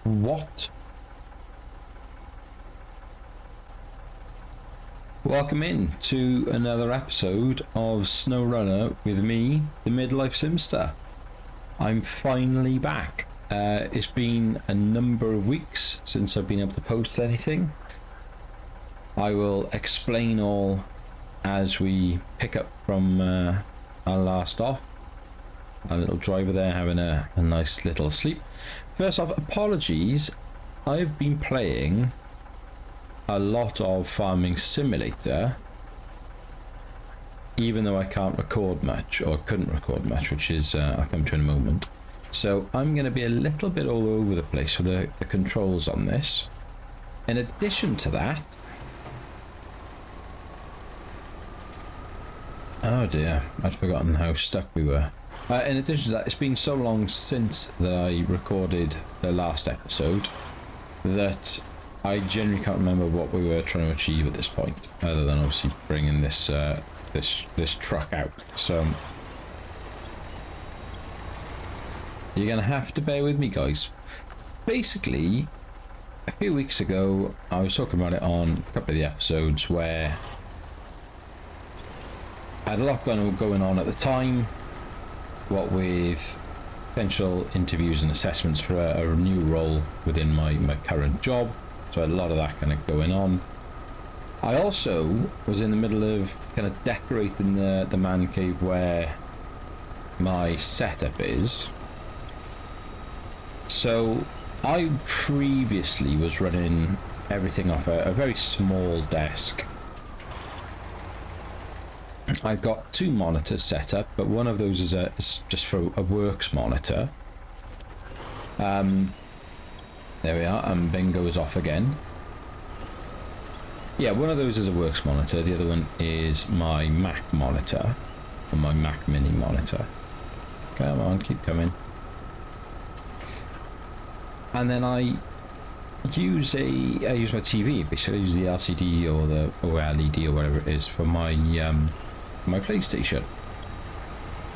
What? Welcome in to another episode of Snowrunner with me, the Midlife Simster. I'm finally back. It's been a number of weeks since I've been able to post anything. I will explain all as we pick up from our last off. Our little driver there having a nice little sleep. First off, apologies. I've been playing a lot of Farming Simulator, even though I can't record much, or couldn't record much, which is I'll come to in a moment. So I'm going to be a little bit all over the place for the controls on this. In addition to that, oh dear, I'd forgotten how stuck we were. In addition to that, it's been so long since that I recorded the last episode that I genuinely can't remember what we were trying to achieve at this point, other than obviously bringing this this truck out. So you're gonna have to bear with me, guys. Basically, a few weeks ago, I was talking about it on a couple of the episodes where I had a lot going on at the time, what with potential interviews and assessments for a new role within my current job. So I had a lot of that kind of going on. I also was in the middle of kind of decorating the man cave where my setup is. So I previously was running everything off a very small desk. I've got two monitors set up, but one of those is just for a works monitor. There we are, and bingo is off again. Yeah, one of those is a works monitor, the other one is my Mac monitor, or my Mac mini monitor. Come on, keep coming. And then I use my TV, basically I use the LCD or LED or whatever it is for my my PlayStation.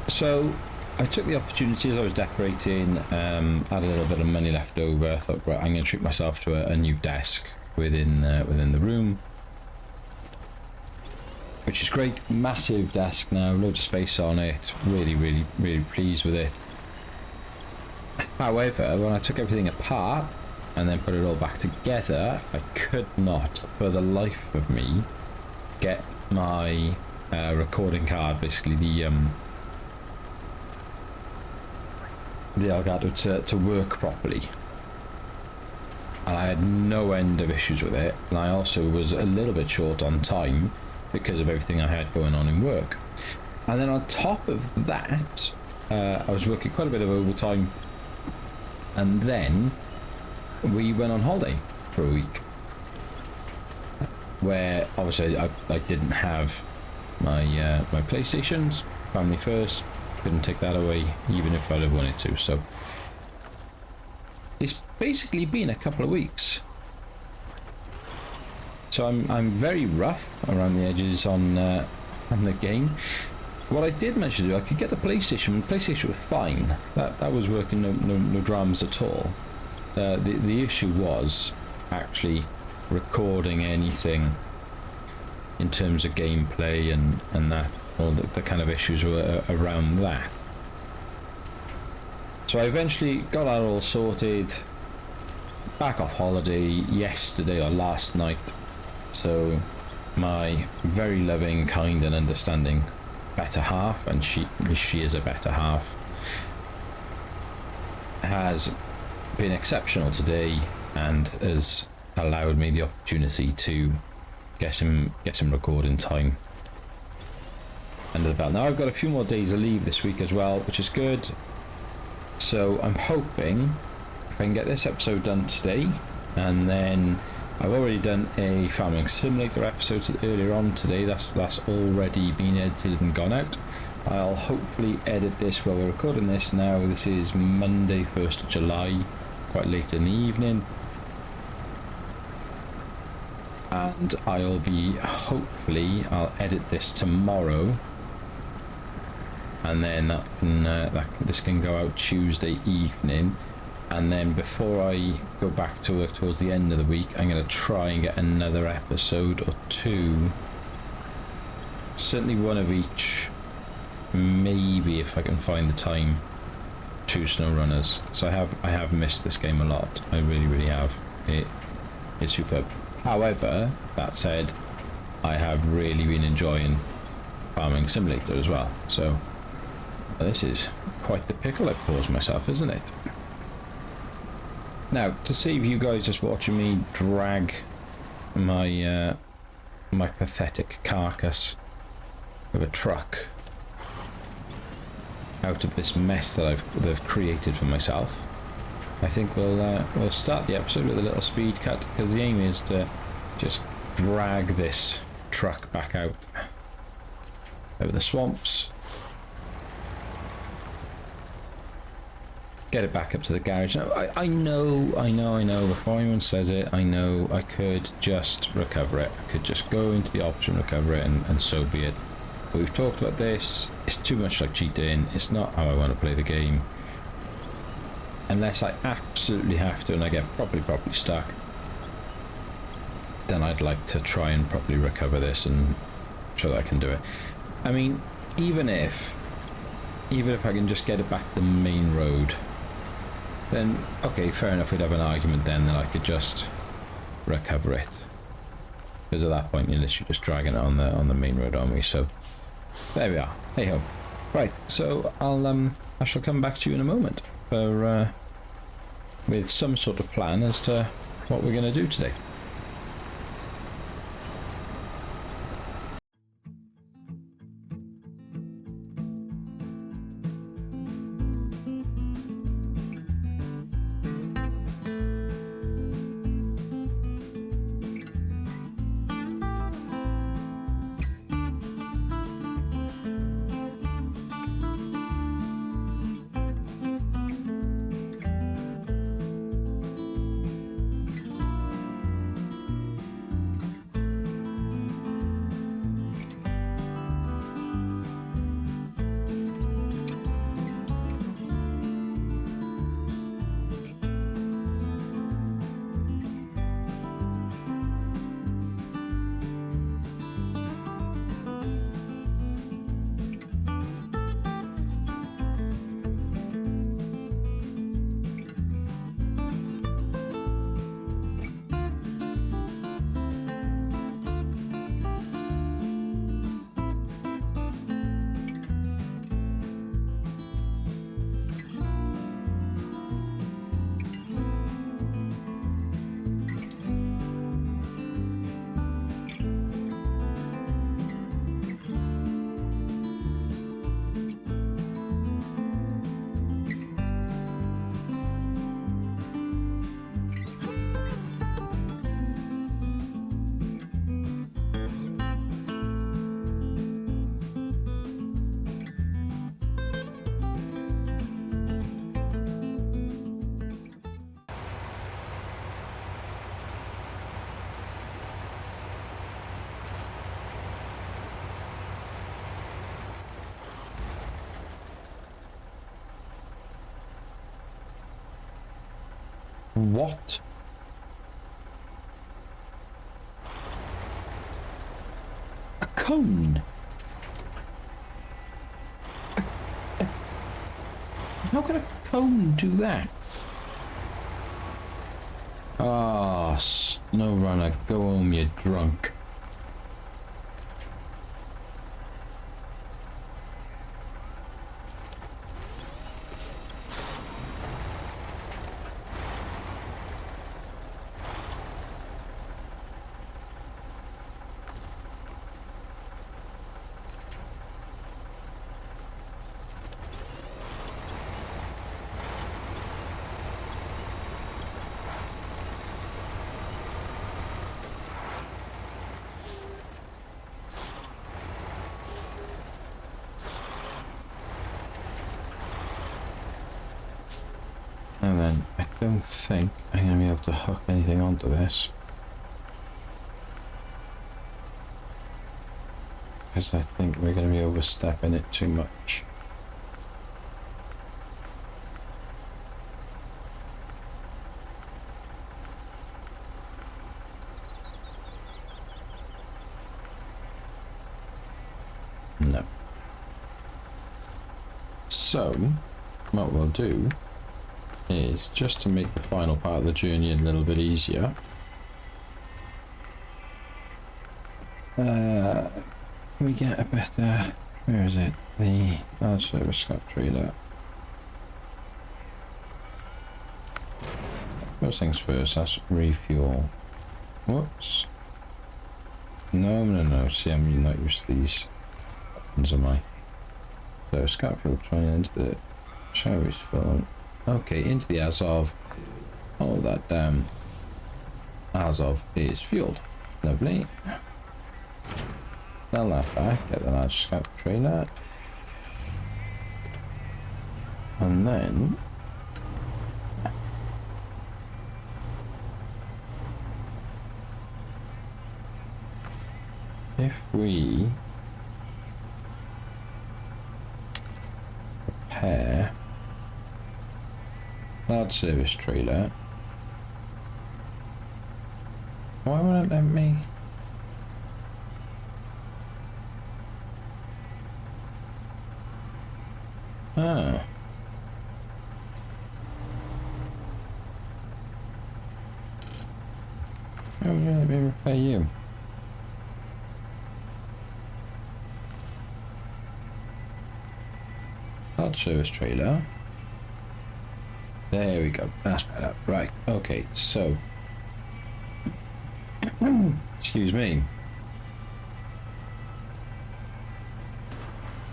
So I took the opportunity as I was decorating, had a little bit of money left over. I thought, right, I'm going to treat myself to a new desk within the room, which is great. Massive desk now, loads of space on it. Really pleased with it. However, when I took everything apart and then put it all back together, I could not, for the life of me, get my recording card, basically the Elgato to work properly, and I had no end of issues with it. And I also was a little bit short on time because of everything I had going on in work. And then on top of that, I was working quite a bit of overtime, and then we went on holiday for a week, where obviously I didn't have my my PlayStations, family first. Couldn't take that away even if I'd have wanted to. So it's basically been a couple of weeks. So I'm very rough around the edges on the game. What I did manage to do, I could get the PlayStation. The PlayStation was fine. That was working, no dramas at all. The issue was actually recording anything in terms of gameplay and that. All the kind of issues were around that. So I eventually got that all sorted. Back off holiday yesterday or last night. So my very loving, kind and understanding better half, and she is a better half, has been exceptional today and has allowed me the opportunity to get some recording time under the belt. Now I've got a few more days of leave this week as well, which is good. So I'm hoping if I can get this episode done today, and then I've already done a Farming Simulator episode earlier on today. That's already been edited and gone out. I'll hopefully edit this while we're recording this now. This is Monday, 1st of July, quite late in the evening. And hopefully I'll edit this tomorrow, and then this can go out Tuesday evening, and then before I go back to work towards the end of the week, I'm going to try and get another episode or two, certainly one of each, maybe if I can find the time, 2 Snowrunners. So I have missed this game a lot. I really have. It's superb. However, that said, I have really been enjoying Farming Simulator as well. So this is quite the pickle I've caused myself, isn't it? Now, to save you guys just watching me drag my my pathetic carcass of a truck out of this mess that I've created for myself, I think we'll start the episode with a little speed cut, because the aim is to just drag this truck back out over the swamps, get it back up to the garage. Now, I know, before anyone says it, I know I could just recover it. I could just go into the option, recover it, and so be it. But we've talked about this. It's too much like cheating. It's not how I want to play the game. Unless I absolutely have to and I get properly stuck, then I'd like to try and properly recover this and show that I can do it. I mean, even if I can just get it back to the main road, then okay, fair enough, we'd have an argument then that I could just recover it, because at that point you're literally just dragging it on the main road, aren't we? So there we are. Hey ho. Right, so I shall come back to you in a moment for with some sort of plan as to what we're going to do today. What? A cone? How can a cone do that? Ah, Snowrunner, go home, you drunk. And then I don't think I'm going to be able to hook anything onto this, because I think we're going to be overstepping it too much. No. So, what we'll do is, just to make the final part of the journey a little bit easier, can we get a better, where is it, the large service scrap trailer. First things first, that's refuel. Whoops. No, see, I'm not used to these buttons, am I? So, scrap fuel trying into the Cherry's phone. Okay, into the Azov. Oh, that damn Azov is fueled. Lovely. Sell that back, get the large scrap trailer. And then if we repair large service trailer, why won't it let me? Ah. Why won't it let me repair you? Large service trailer. There we go. That's better. Right. Okay. So, excuse me.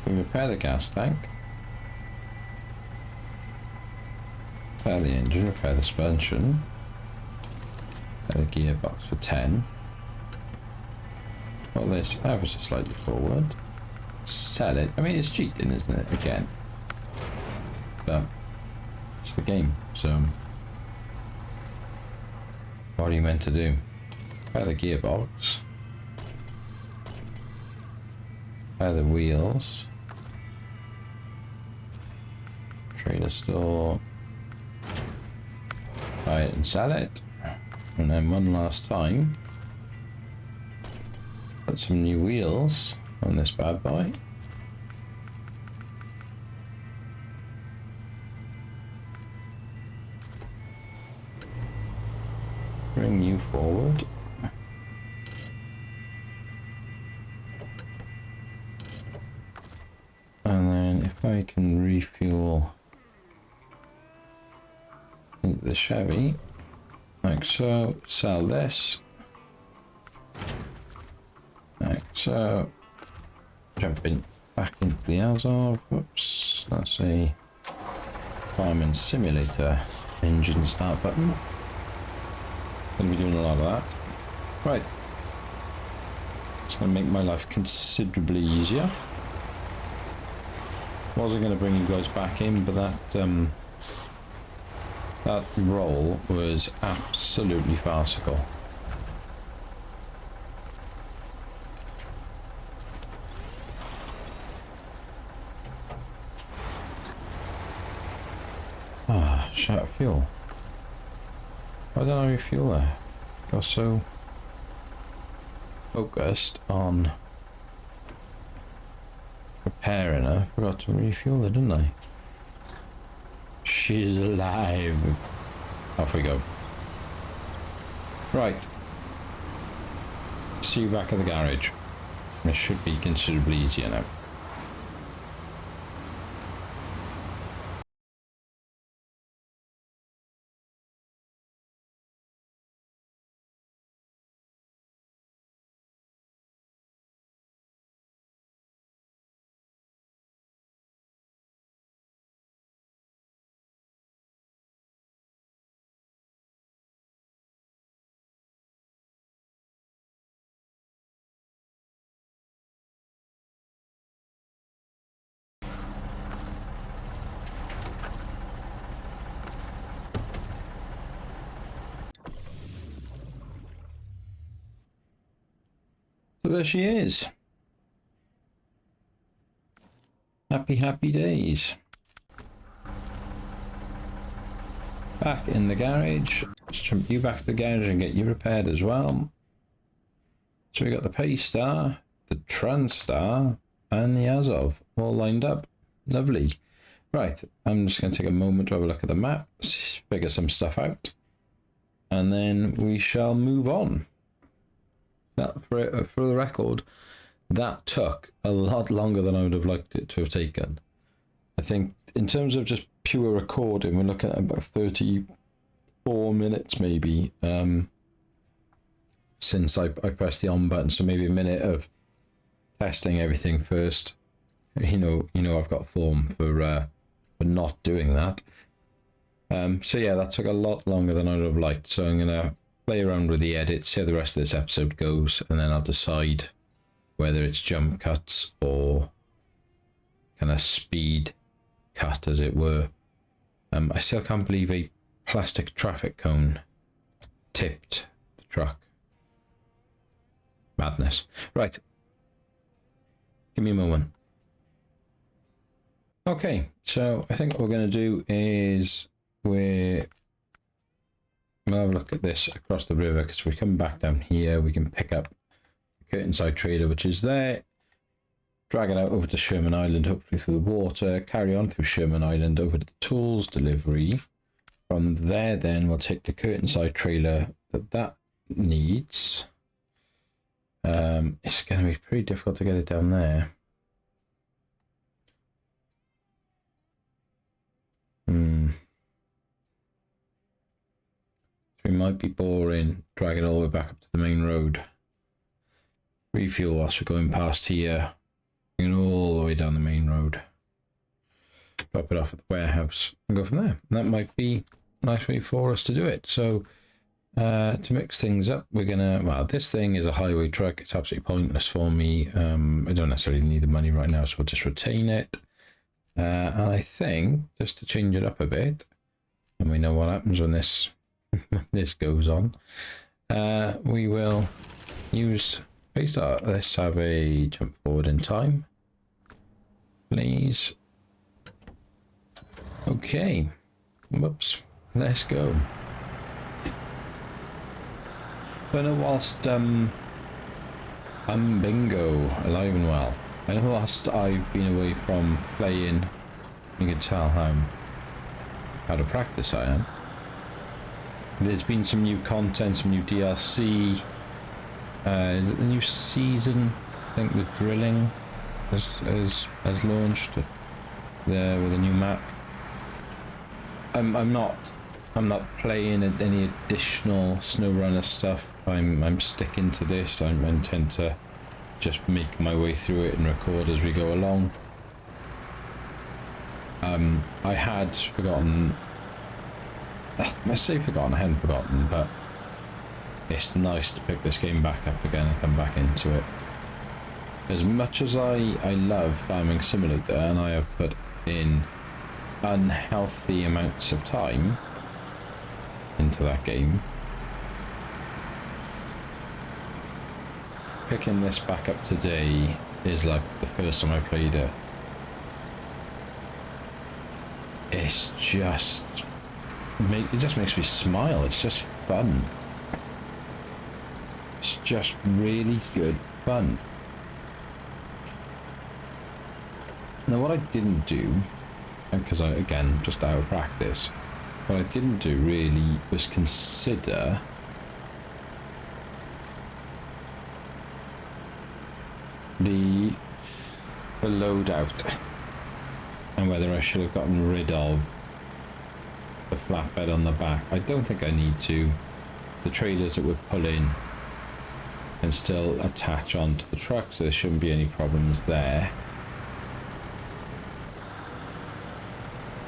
We repair the gas tank. Repair the engine. Repair the suspension. Repair the gearbox for 10. Well, this ever so slightly forward. Sell it. I mean, it's cheating, isn't it? Again. But it's the game, so what are you meant to do? Repair the gearbox, repair the wheels, trailer store, buy it and sell it, and then one last time put some new wheels on this bad boy. Bring you forward. And then if I can refuel into the Chevy, like so, sell this. Like so, jumping back into the Azov. Whoops, that's a farming simulator engine start button. Gonna be doing a lot of that. Right. It's gonna make my life considerably easier. Wasn't gonna bring you guys back in, but that roll was absolutely farcical. Ah, shut up, fuel. Why don't I refuel there? I got so focused on repairing her, forgot to refuel her, didn't I? She's alive. Off we go. Right. See you back at the garage. This should be considerably easier now. So there she is. Happy, happy days. Back in the garage. Let's jump you back to the garage and get you repaired as well. So we got the Paystar, the Transtar, and the Azov all lined up. Lovely. Right, I'm just going to take a moment to have a look at the map, figure some stuff out, and then we shall move on. That, for the record, that took a lot longer than I would have liked it to have taken. I think in terms of just pure recording, we're looking at about 34 minutes maybe since I pressed the on button, so maybe a minute of testing everything first. You know I've got form for not doing that. So yeah, that took a lot longer than I would have liked, so I'm gonna play around with the edits, see how the rest of this episode goes, and then I'll decide whether it's jump cuts or kind of speed cut, as it were. I still can't believe a plastic traffic cone tipped the truck. Madness. Right. Give me a moment. Okay, so I think what we're going to do is we'll have a look at this across the river, because if we come back down here, we can pick up the Curtainside trailer, which is there, drag it out over to Sherman Island, hopefully through the water, carry on through Sherman Island over to the tools delivery. From there, then we'll take the Curtainside trailer that needs. It's going to be pretty difficult to get it down there. So we might be boring, drag it all the way back up to the main road. Refuel whilst we're going past here. Bring it all the way down the main road. Drop it off at the warehouse and go from there. And that might be a nice way for us to do it. So to mix things up, we're gonna, well, this thing is a highway truck. It's absolutely pointless for me. I don't necessarily need the money right now, so we'll just retain it. And I think, just to change it up a bit, and we know what happens when this this goes on, we will use, let's have a jump forward in time, please. Okay, whoops, let's go. But whilst I'm bingo, alive and well, I know whilst I've been away from playing, you can tell how to practice I am. There's been some new content, some new DLC. Is it the new season? I think the drilling has launched there with a new map. I'm not playing any additional Snowrunner stuff. I'm sticking to this. I intend to just make my way through it and record as we go along. I had forgotten. I say forgotten, I hadn't forgotten, but it's nice to pick this game back up again and come back into it. As much as I love Farming Simulator, and I have put in unhealthy amounts of time into that game, picking this back up today is like the first time I played it. It's just, it just makes me smile. It's just fun. It's just really good fun. Now what I didn't do, because again, just out of practice, what I didn't do really was consider the loadout and whether I should have gotten rid of the flatbed on the back. I don't think I need to. The trailers that we're pulling can still attach onto the truck, so there shouldn't be any problems there.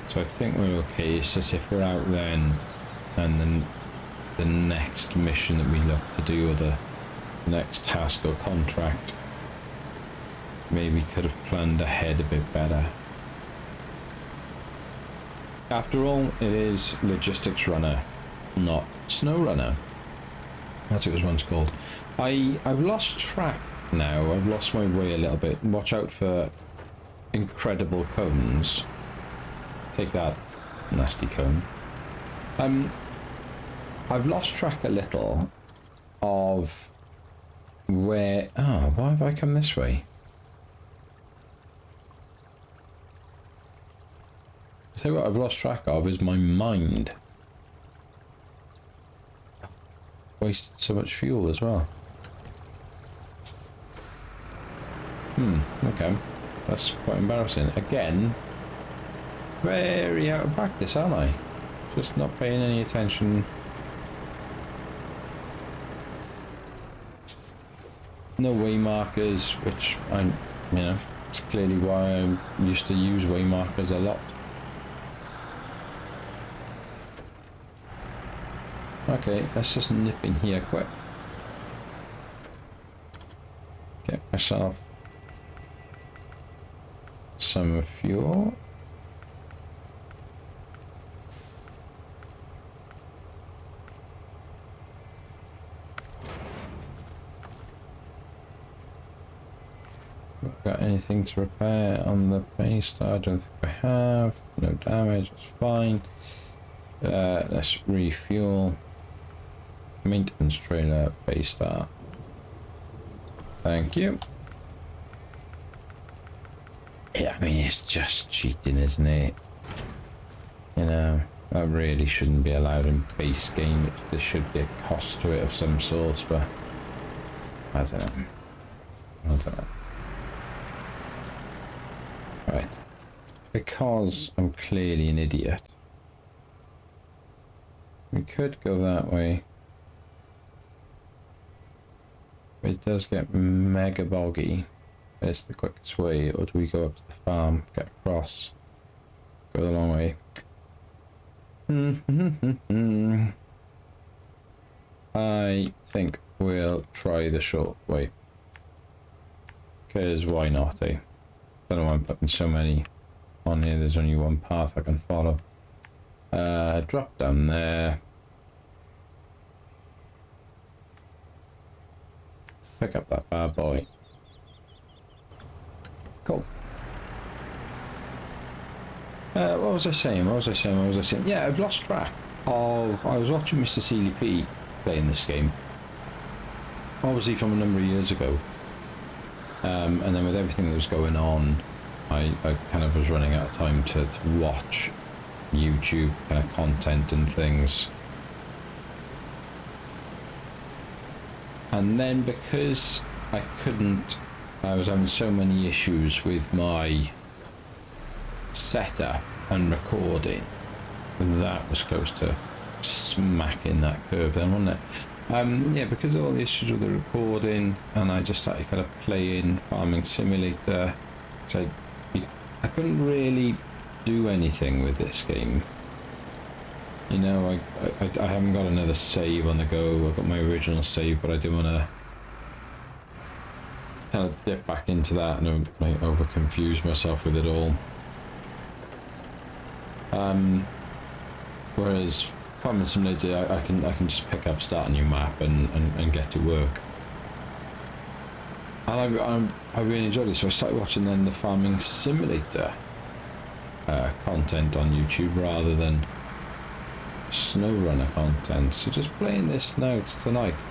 So I think we're okay. It's just if we're out then, and then the next mission that we look to do, or the next task or contract, maybe could have planned ahead a bit better. After all, it is Logistics Runner, not Snowrunner, as it was once called. I've lost track now. I've lost my way a little bit. Watch out for incredible cones. Take that, nasty cone. I've lost track a little of where... Oh, why have I come this way? Tell you what I've lost track of is my mind. Wasted so much fuel as well. Okay. That's quite embarrassing. Again, very out of practice, aren't I? Just not paying any attention. No way markers, which I'm, you know, it's clearly why I used to use way markers a lot. Okay, let's just nip in here quick. Get myself some fuel. Got anything to repair on the base? I don't think I have. No damage, that's fine. Let's refuel. Maintenance trailer, base star. Thank you. Yeah, I mean, it's just cheating, isn't it? You know, that really shouldn't be allowed in base game. There should be a cost to it of some sort, but I don't know. I don't know. Right. Because I'm clearly an idiot, we could go that way. It does get mega boggy. It's the quickest way, or do we go up to the farm, get across, go the long way? I think we'll try the short way. Because why not, eh? Don't know why I'm putting so many on here. There's only one path I can follow. Drop down there. Pick up that bad boy. Cool. What was I saying? Yeah, I've lost track of... I was watching Mr. CLP playing this game. Obviously from a number of years ago. And then with everything that was going on, I kind of was running out of time to watch YouTube kind of content and things. And then because I was having so many issues with my setup and recording, that was close to smacking that curve then, wasn't it? Yeah, because of all the issues with the recording, and I just started kind of playing Farming Simulator, so I couldn't really do anything with this game. You know, I haven't got another save on the go. I've got my original save, but I didn't want to kind of dip back into that and over confuse myself with it all. Whereas Farming Simulator, I can just pick up, start a new map and get to work. And I really enjoyed it, so I started watching then the Farming Simulator content on YouTube rather than Snowrunner content. So just playing this now tonight.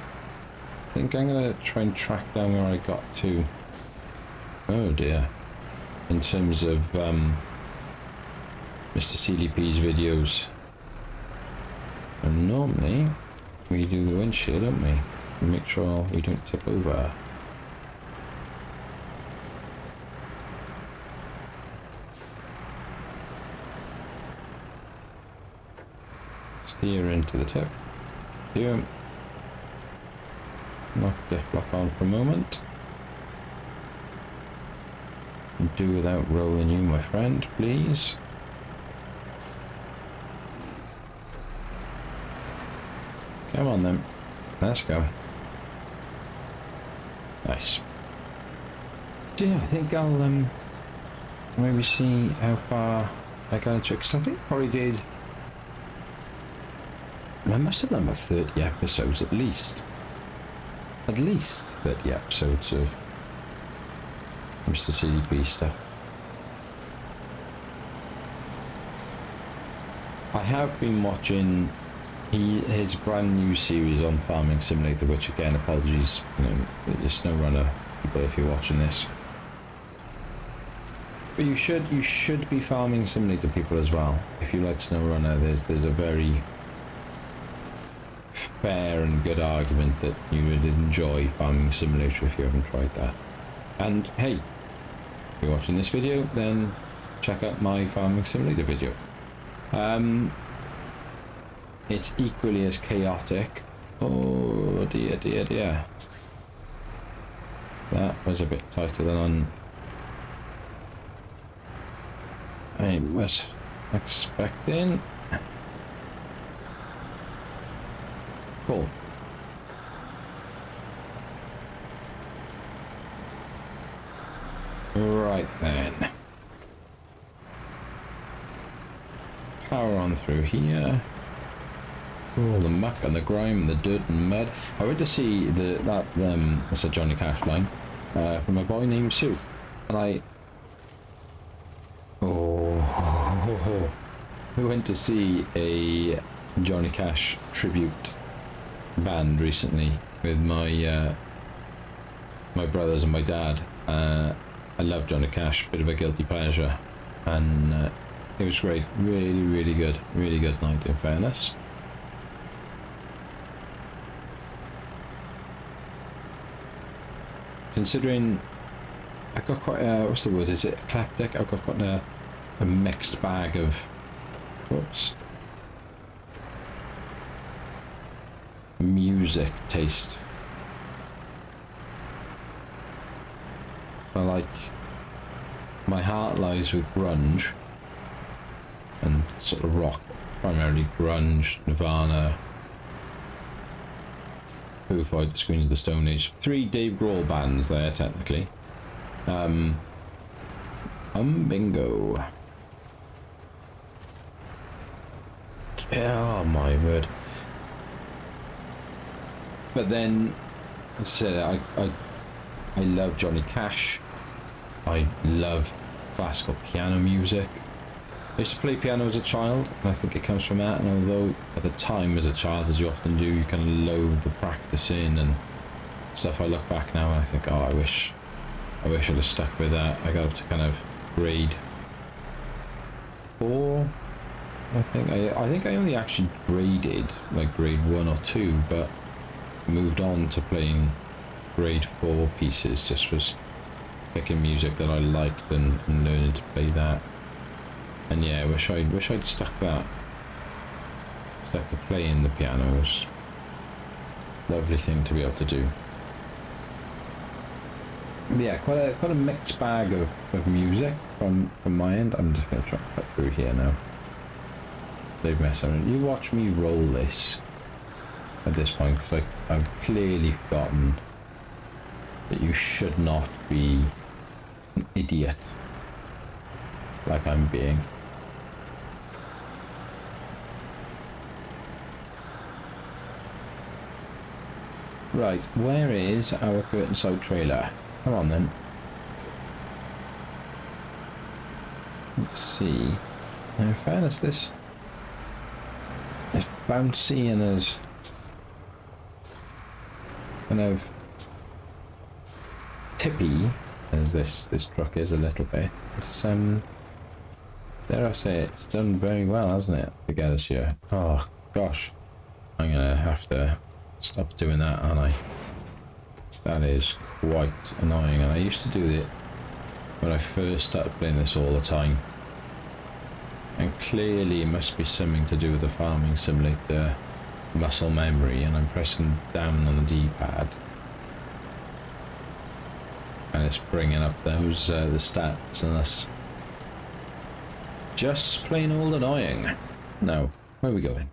I think I'm going to try and track down where I got to. Oh dear. In terms of Mr. CLP's videos. And normally we do the windshield, don't we? We make sure we don't tip over. Steer into the tip. Here. Knock diff lock on for a moment. Do without rolling you, my friend, please. Come on then. Let's go. Nice. So yeah, I think I'll maybe see how far I got into it, because I think I probably did. I must have done about 30 episodes at least. At least 30 episodes of Mr. CLP stuff. I have been watching his brand new series on Farming Simulator, which again, apologies, you know, the Snowrunner people if you're watching this. But you should be farming Simulator people as well. If you like Snowrunner, there's a very fair and good argument that you would enjoy Farming Simulator if you haven't tried that. And hey, if you're watching this video, then check out my Farming Simulator video. It's equally as chaotic. Oh dear, dear, dear. That was a bit tighter than I was expecting. Cool. Right then. Power on through here. All the muck and the grime and the dirt and mud. I went to see that's a Johnny Cash line from a boy named Sue, and we went to see a Johnny Cash tribute band recently with my my brothers and my dad. I love Johnny Cash, bit of a guilty pleasure, and it was great. Really good night, in fairness. Considering I got quite what's the word, is it eclectic? I've got quite a mixed bag of music taste. My heart lies with grunge and sort of rock, primarily grunge, Nirvana, Foo Fighters, Queens of the Stone Age. 3 Dave Grohl bands there, technically. Bingo. Oh my word. But then, as I said, I love Johnny Cash. I love classical piano music. I used to play piano as a child, and I think it comes from that. And although at the time as a child, as you often do, you kind of loathe the practicing and stuff, I look back now and I think, oh, I wish I'd have stuck with that. I got up to kind of grade 4. I think I only actually graded like grade 1 or 2, but moved on to playing grade 4 pieces. Just was picking music that I liked and learning to play that. And yeah, wish I'd stuck to playing the piano. Was a lovely thing to be able to do. But yeah, quite a mixed bag of music from my end. I'm just gonna try to cut through here now. They've messed around. You watch me roll this at this point, because I've clearly forgotten that you should not be an idiot like I'm being. Right, where is our curtain side trailer? Come on then. Let's see. In fairness, this bouncy and as kind of tippy as this truck is a little bit. It's dare I say, it's done very well, hasn't it, to get us here? Oh gosh, I'm gonna have to stop doing that, aren't I? That is quite annoying, and I used to do it when I first started playing this all the time. And clearly it must be something to do with the Farming Simulator muscle memory, and I'm pressing down on the D-pad and it's bringing up those the stats, and that's just plain old annoying. Now, where are we going?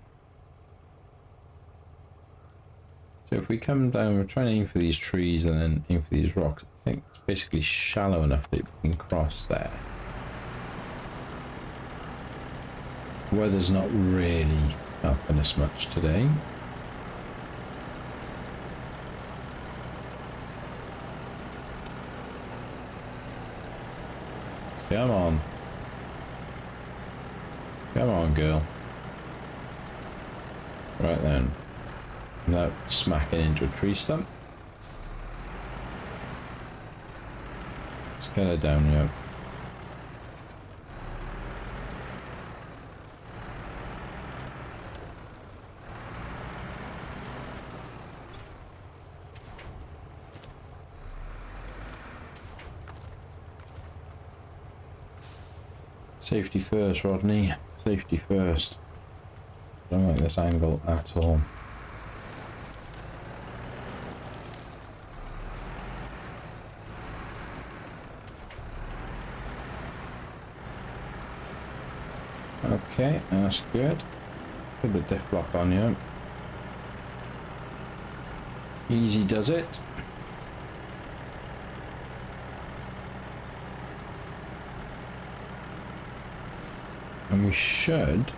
So if we come down, we're trying to aim for these trees and then aim for these rocks. I think it's basically shallow enough that we can cross there. Weather's not really helping us much today. Come on. Come on, girl. Right then. Now smacking into a tree stump. Let's get her down here. Safety first, Rodney. Safety first. Don't like this angle at all. Okay, that's good. Put the diff lock on you. Easy does it. And we should,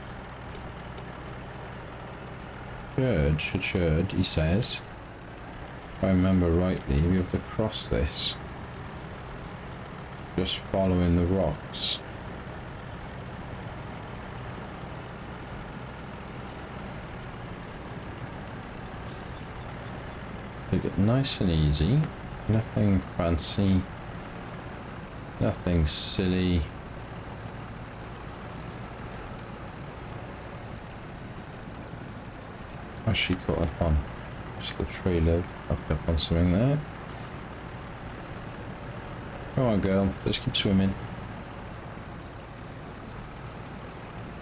he says, if I remember rightly, be able to cross this just following the rocks. Take it nice and easy, nothing fancy, nothing silly. What's she caught up on? Just the trailer hooked up on something there. Come on girl, just keep swimming.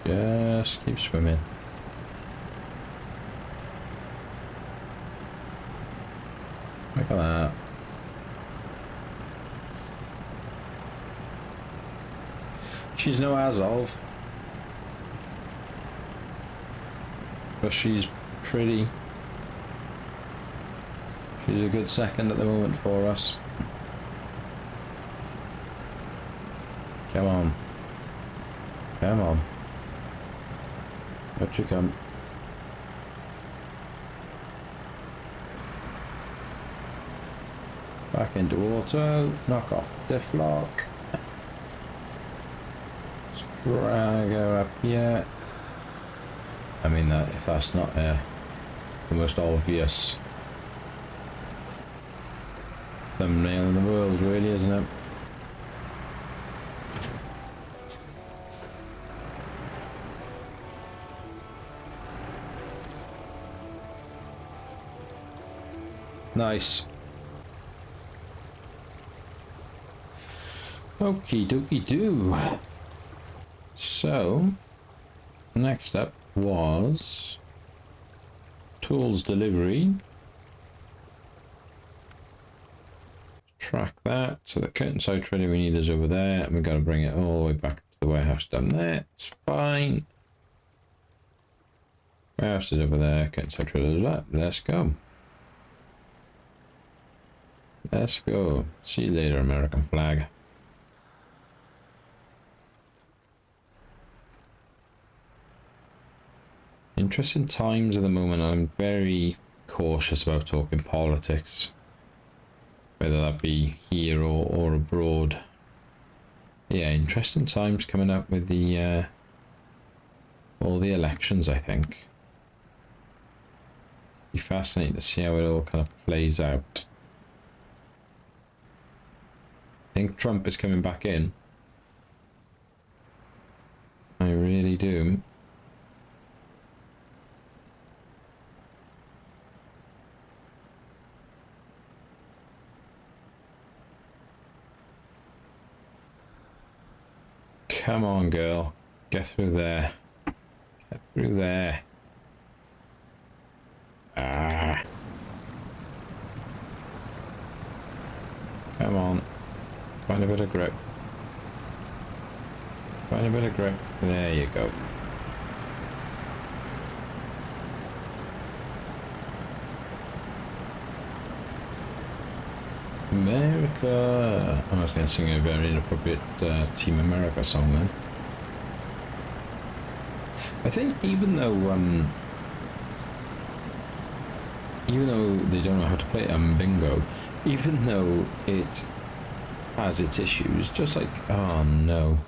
Just keep swimming. Look at that. She's no Azov, but she's pretty. She's a good second at the moment for us. Come on. Come on. Up you come. Back into auto, knock off diff lock. Drag her up here. I mean, that if that's not the most obvious thumbnail in the world, really, isn't it? Nice. Okie dokie do. So, next up was tools delivery. Track that. So the curtain side trailer we need is over there, and we've got to bring it all the way back to the warehouse down there. It's fine. Warehouse is over there, curtain side trailer is up. Let's go. Let's go. See you later, American flag. Interesting times at the moment. I'm very cautious about talking politics, whether that be here or abroad. Yeah, interesting times coming up with the all the elections, I think. Be fascinating to see how it all kind of plays out. I think Trump is coming back in. I really do. Come on, girl. Get through there. Get through there. Ah. Come on. Find a bit of grip. Find a bit of grip. There you go. America. I was going to sing a very inappropriate Team America song then. I think even though they don't know how to play bingo, even though it has its issues, just like, oh no.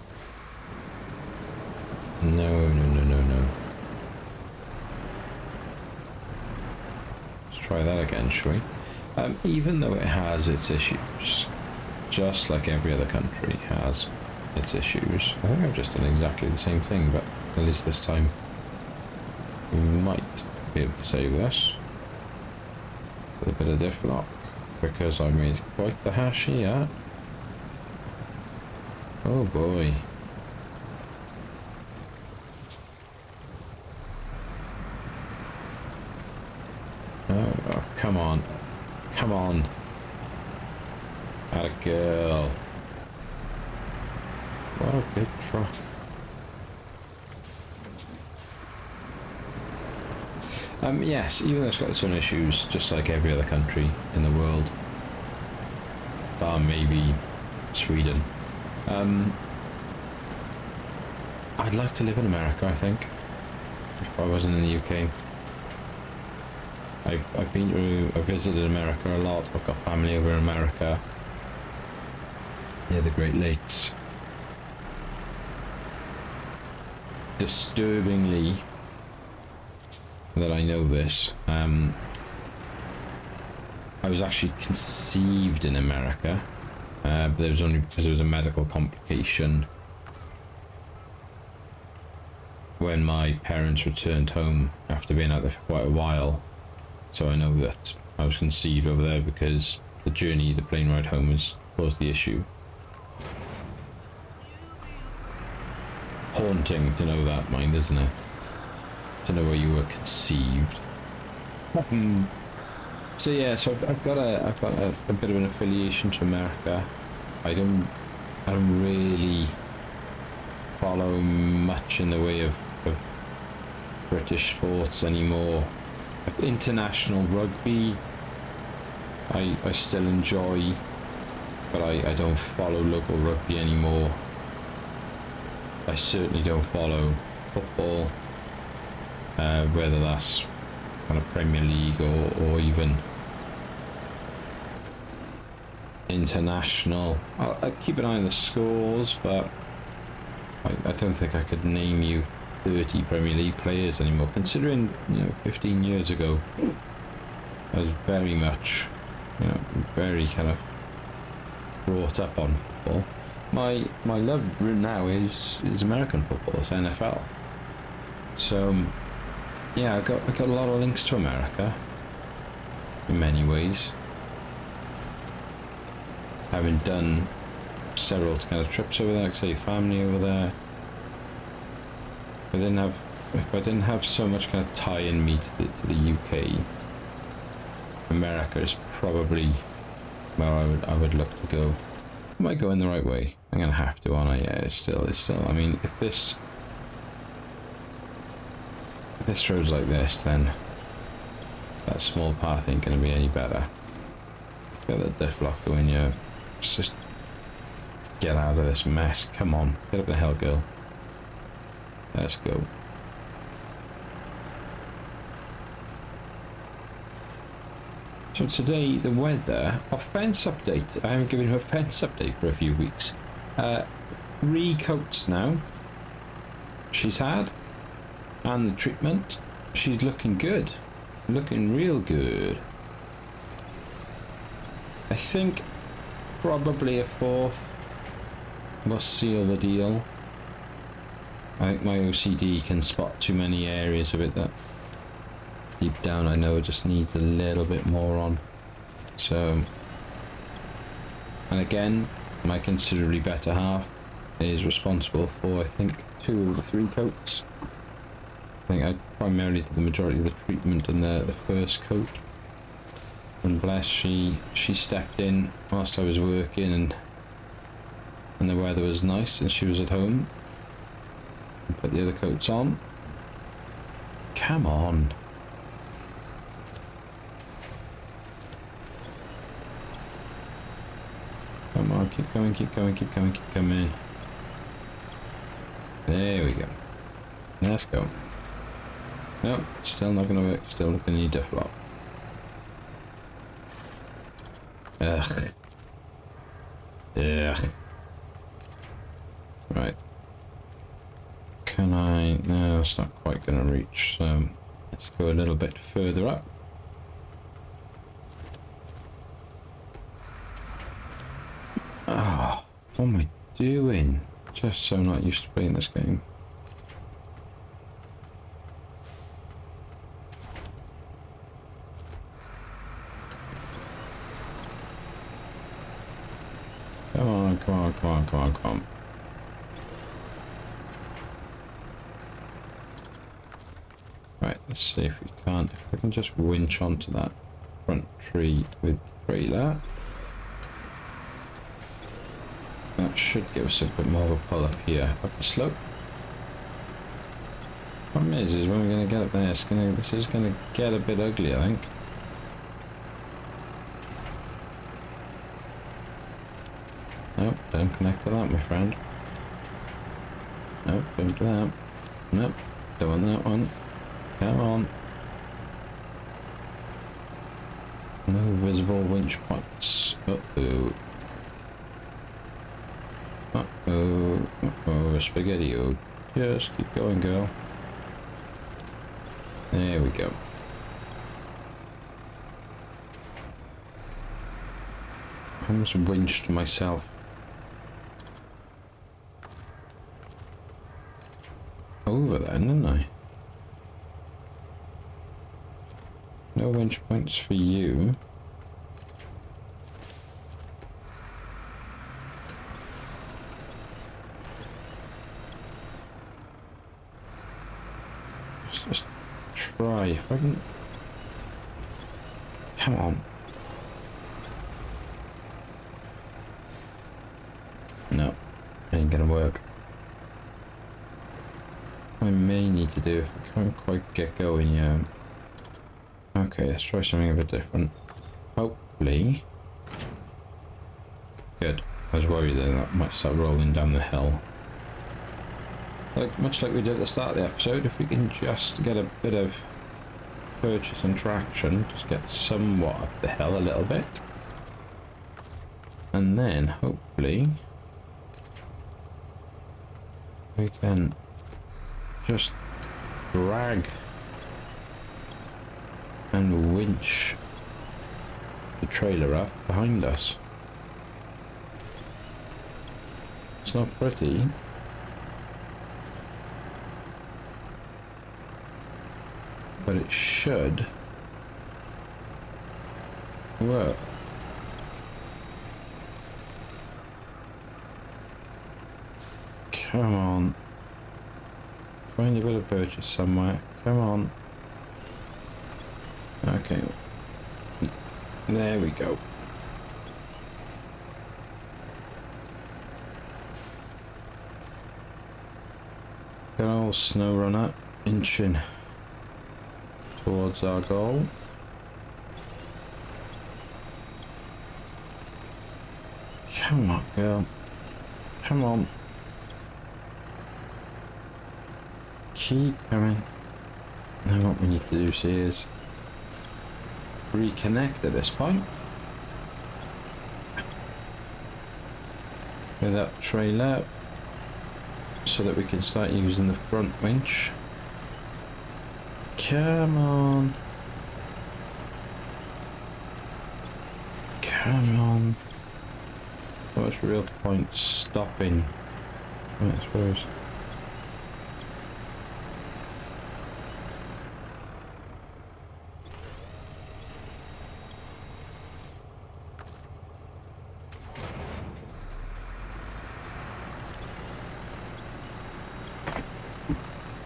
No. Let's try that again, shall we? Even though it has its issues, just like every other country has its issues, I think I've just done exactly the same thing, but at least this time we might be able to save this with a bit of diff lock, because I've made quite the hash here. Oh boy. come on. Come on. Atta girl. What a big truck. Yes, even though it's got its own issues, just like every other country in the world, bar maybe Sweden. I'd like to live in America, I think, if I wasn't in the UK. I've visited America a lot. I've got family over in America, near the Great Lakes. Disturbingly, that I know this, I was actually conceived in America, but there was only because there was a medical complication when my parents returned home after being out there for quite a while. So I know that I was conceived over there because the journey, the plane ride home, was caused the issue. Haunting to know that, mind, isn't it? To know where you were conceived. So yeah, so I've got a bit of an affiliation to America. I don't really follow much in the way of British sports anymore. International rugby I still enjoy, but I don't follow local rugby anymore. I certainly don't follow football, whether that's kind of Premier League or even international. I keep an eye on the scores, but I don't think I could name you 30 Premier League players anymore, considering, 15 years ago I was very much, very kind of brought up on football. My love now is American football, it's NFL. So yeah, I got a lot of links to America in many ways, having done several kind of trips over there, like say family over there. If I didn't have so much kind of tie-in me to the UK, America is probably where I would look to go. Am I going the right way? I'm gonna have to, aren't I? Yeah, it's still. I mean, if this road's like this, then that small path ain't gonna be any better. Get that diff lock going, yeah. Let's just get out of this mess. Come on, get up the hill, girl. Let's go. So today, the weather, a fence update. I haven't given him a fence update for a few weeks. 3 coats now she's had, and the treatment. She's looking good. Looking real good. I think probably a 4th will seal the deal. I think my OCD can spot too many areas of it that deep down I know it just needs a little bit more on. So, and again, my considerably better half is responsible for, I think, 2 of the 3 coats. I think I primarily did the majority of the treatment in the first coat. And bless, she stepped in whilst I was working and the weather was nice and she was at home. Put the other coats on. Come on. Come on, keep going, keep going, keep going, keep coming. There we go. Let's go. Nope, still not gonna work, still gonna need diff lock. Ugh. Ugh. Right. Can I... No, it's not quite going to reach, so let's go a little bit further up. Oh, what am I doing? Just so not used to playing this game. Come on, come on, come on, come on, come on. Right, let's see if we can just winch onto that front tree with the trailer. That should give us a bit more of a pull up here, up the slope. Problem is when we're going to get up there, this is going to get a bit ugly, I think. Nope, don't connect to that, my friend. Nope, don't do that. Nope, don't want that one. Come on. No visible winch points. Uh-oh. Uh-oh. Uh-oh, spaghetti-o. Just keep going, girl. There we go. I almost winched myself. Over then, didn't I? No winch points for you. Just try if I can. Come on. No, ain't gonna work. I may need to do if I can't quite get going yet. Okay, let's try something a bit different. Hopefully. Good. I was worried that that might start rolling down the hill. Like, much like we did at the start of the episode, if we can just get a bit of purchase and traction, just get somewhat up the hill a little bit. And then, hopefully, we can just drag and winch the trailer up behind us. It's not pretty, but it should work. Come on. Find a bit of purchase somewhere. Come on. Okay. There we go. Good old Snowrunner inching towards our goal. Come on, girl. Come on. Keep coming. Now what we need to do is reconnect at this point with that trailer so that we can start using the front winch. Come on. Come on. What's the real point stopping? I suppose.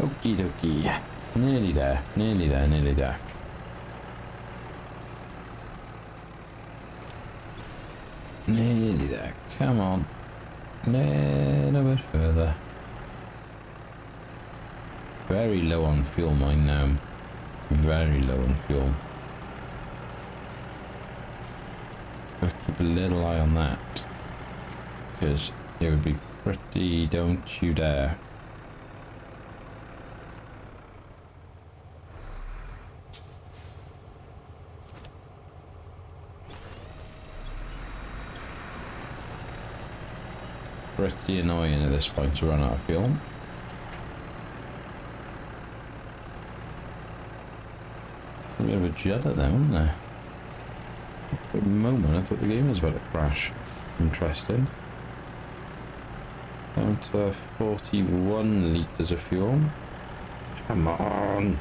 Okie dokie. Nearly there, nearly there, nearly there. Nearly there. Come on. A little bit further. Very low on fuel mine now. Very low on fuel. Gotta keep a little eye on that. Because it would be pretty don't you dare. Pretty annoying at this point to run out of fuel. A bit of a judder there, wasn't there? For a moment I thought the game was about to crash. Interesting. Down to 41 litres of fuel. Come on!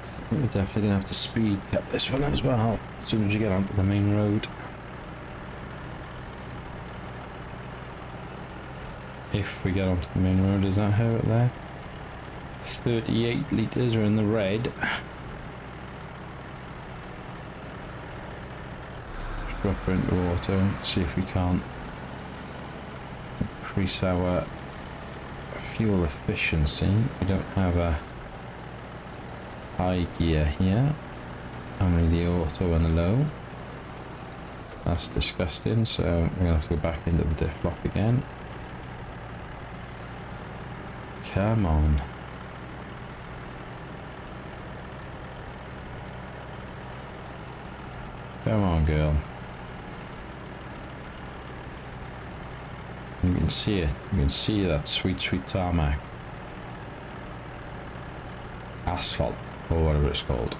I think we're definitely going to have to speed cap this one as well, as soon as you get onto the main road. If we get onto the main road, is that how it there? 38 litres are in the red. Just drop her into auto, see if we can't increase our fuel efficiency. We don't have a high gear here, only the auto and the low. That's disgusting, so we're gonna have to go back into the diff lock again. Come on. Come on, girl. You can see it. You can see that sweet, sweet tarmac. Asphalt, or whatever it's called.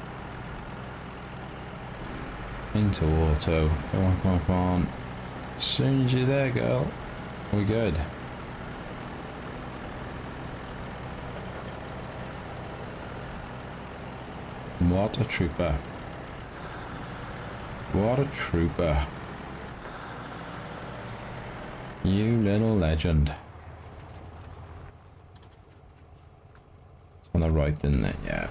Into auto. Come on, come on, come on. As soon as you're there, girl, we're good. What a trooper. What a trooper. You little legend. On the right, isn't it? Yeah.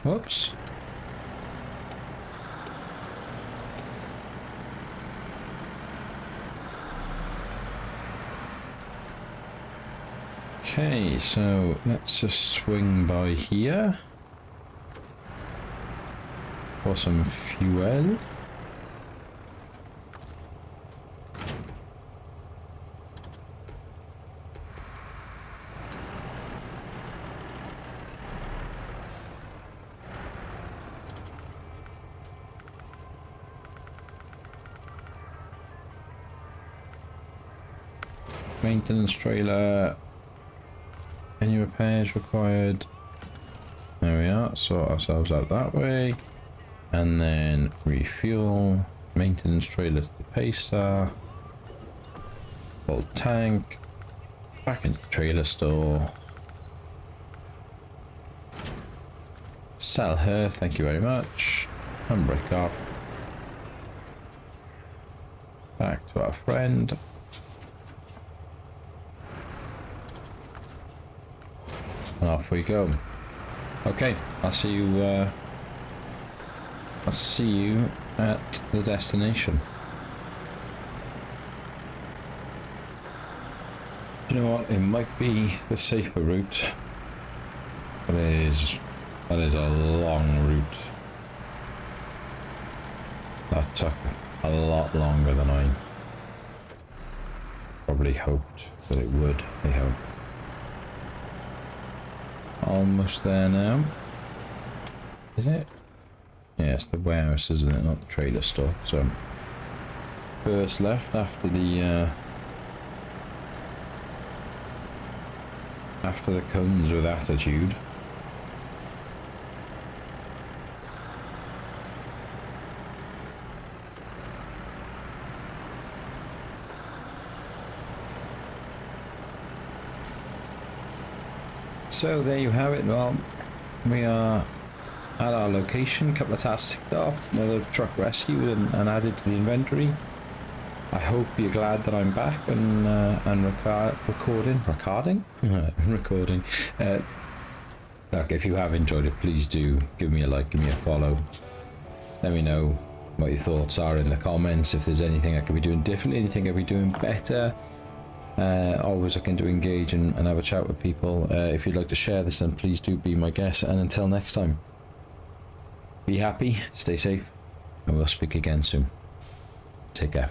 Oops. Okay, so let's just swing by here for some fuel. Maintenance trailer. Any repairs required? There we are. Sort ourselves out that way. And then refuel. Maintenance trailer to the Paystar. Full tank. Back into the trailer store. Sell her. Thank you very much. And break off. Back to our friend. And off we go. Okay, I'll see you at the destination. You know what, it might be the safer route, but that is a long route. That took a lot longer than I probably hoped that it would. I hope. Almost there now. Is it? Yeah, it's the warehouse, isn't it? Not the trailer store. So first left after the cones with attitude. So there you have it. Well, we are at our location. A couple of tasks ticked off. Another truck rescued and added to the inventory. I hope you're glad that I'm back and recording. Look, if you have enjoyed it, please do give me a like, give me a follow. Let me know what your thoughts are in the comments. If there's anything I could be doing differently, anything I could be doing better. Always looking to engage and have a chat with people. If you'd like to share this, then please do be my guest. And until next time, be happy, stay safe, and we'll speak again soon. Take care.